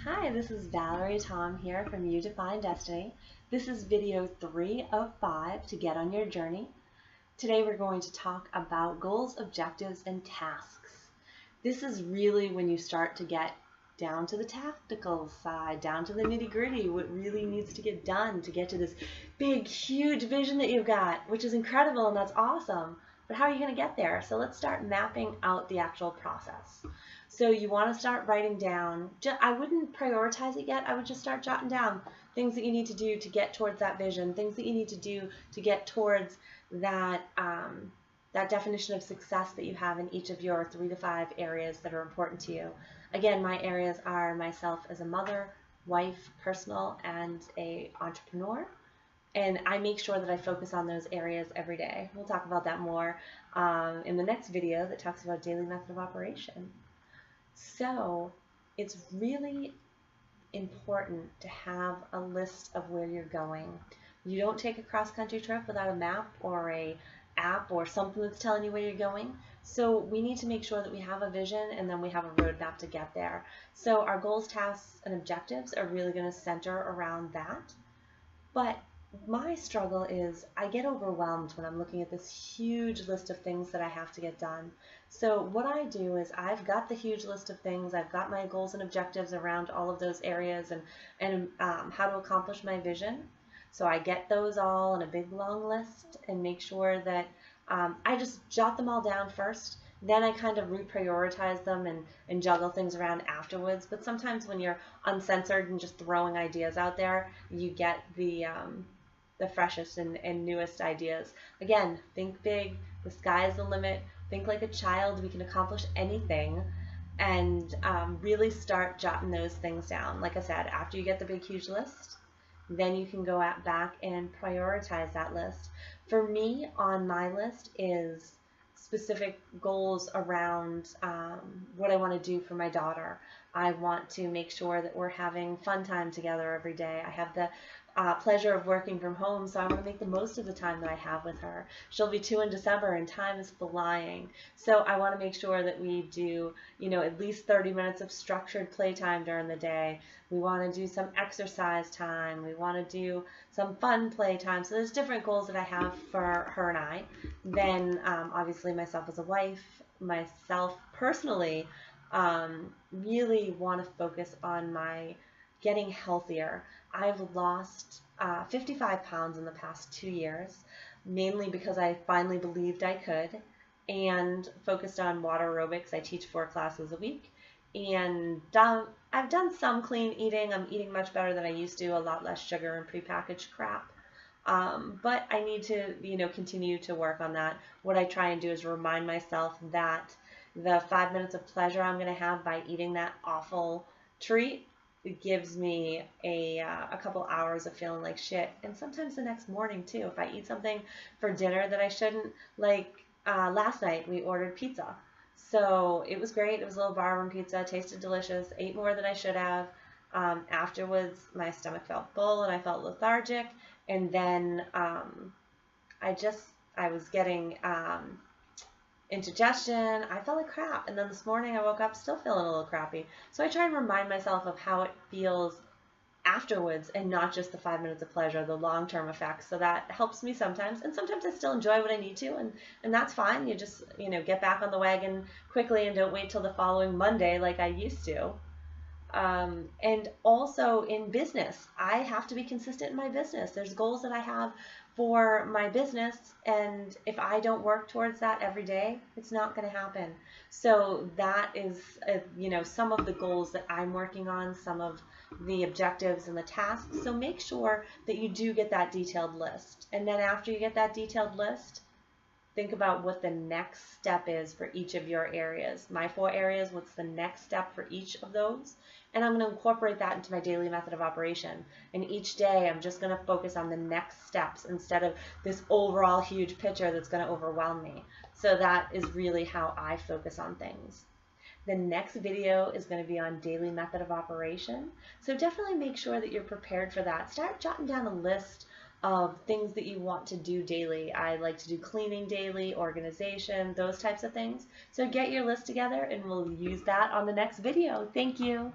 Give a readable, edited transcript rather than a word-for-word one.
Hi, this is Valerie Tom here from You Define Destiny. This is video 3 of 5 to get on your journey. Today we're going to talk about goals, objectives, and tasks. This is really when you start to get down to the tactical side, down to the nitty-gritty, what really needs to get done to get to this big, huge vision that you've got, which is incredible and that's awesome. But how are you going to get there? So let's start mapping out the actual process. So you want to start writing down, I wouldn't prioritize it yet, I would just start jotting down things that you need to do to get towards that vision, things that you need to do to get towards that, that definition of success that you have in each of your 3 to 5 areas that are important to you. Again, my areas are myself as a mother, wife, personal, and an entrepreneur. And I make sure that I focus on those areas every day. We'll talk about that more in the next video that talks about daily method of operation. So it's really important to have a list of where you're going. You don't take a cross-country trip without a map or a app or something that's telling you where you're going. So we need to make sure that we have a vision and then we have a roadmap to get there. So our goals, tasks, and objectives are really going to center around that. But my struggle is I get overwhelmed when I'm looking at this huge list of things that I have to get done. So what I do is I've got the huge list of things, I've got my goals and objectives around all of those areas and how to accomplish my vision. So I get those all in a big long list and make sure that I just jot them all down first. Then I kind of reprioritize them and juggle things around afterwards. But sometimes when you're uncensored and just throwing ideas out there, you get the freshest and newest ideas. Again, think big, the sky is the limit, think like a child, we can accomplish anything, and really start jotting those things down. Like I said, after you get the big huge list, then you can go back and prioritize that list. For me, on my list is specific goals around what I want to do for my daughter. I want to make sure that we're having fun time together every day. I have the pleasure of working from home, so I want to make the most of the time that I have with her. She'll be 2 in December and time is flying. So I want to make sure that we do, at least 30 minutes of structured playtime during the day. We want to do some exercise time. We want to do some fun playtime. So there's different goals that I have for her and I. Then obviously myself as a wife, myself personally, really want to focus on my getting healthier. I've lost 55 pounds in the past 2 years, mainly because I finally believed I could and focused on water aerobics. I teach 4 classes a week, and I've done some clean eating. I'm eating much better than I used to, a lot less sugar and prepackaged crap. But I need to, continue to work on that. What I try and do is remind myself that the 5 minutes of pleasure I'm going to have by eating that awful treat, it gives me a couple hours of feeling like shit. And sometimes the next morning too, if I eat something for dinner that I shouldn't, like last night we ordered pizza. So it was great. It was a little barroom pizza, tasted delicious, ate more than I should have. Afterwards, my stomach felt full and I felt lethargic. And then I was getting indigestion. I felt like crap, and then this morning I woke up still feeling a little crappy. So I try and remind myself of how it feels afterwards and not just the 5 minutes of pleasure, the long-term effects. So that helps me sometimes, and sometimes I still enjoy what I need to, and that's fine. You just get back on the wagon quickly and don't wait till the following Monday like I used to. And also in business, I have to be consistent in my business. There's goals that I have for my business, and if I don't work towards that every day, it's not going to happen. So that is, some of the goals that I'm working on, some of the objectives and the tasks. So make sure that you do get that detailed list. And then after you get that detailed list, think about what the next step is for each of your areas. My 4 areas, what's the next step for each of those? And I'm going to incorporate that into my daily method of operation. And each day I'm just going to focus on the next steps instead of this overall huge picture that's going to overwhelm me. So that is really how I focus on things. The next video is going to be on daily method of operation. So definitely make sure that you're prepared for that. Start jotting down a list of things that you want to do daily. I like to do cleaning daily, organization, those types of things. So get your list together and we'll use that on the next video. Thank you.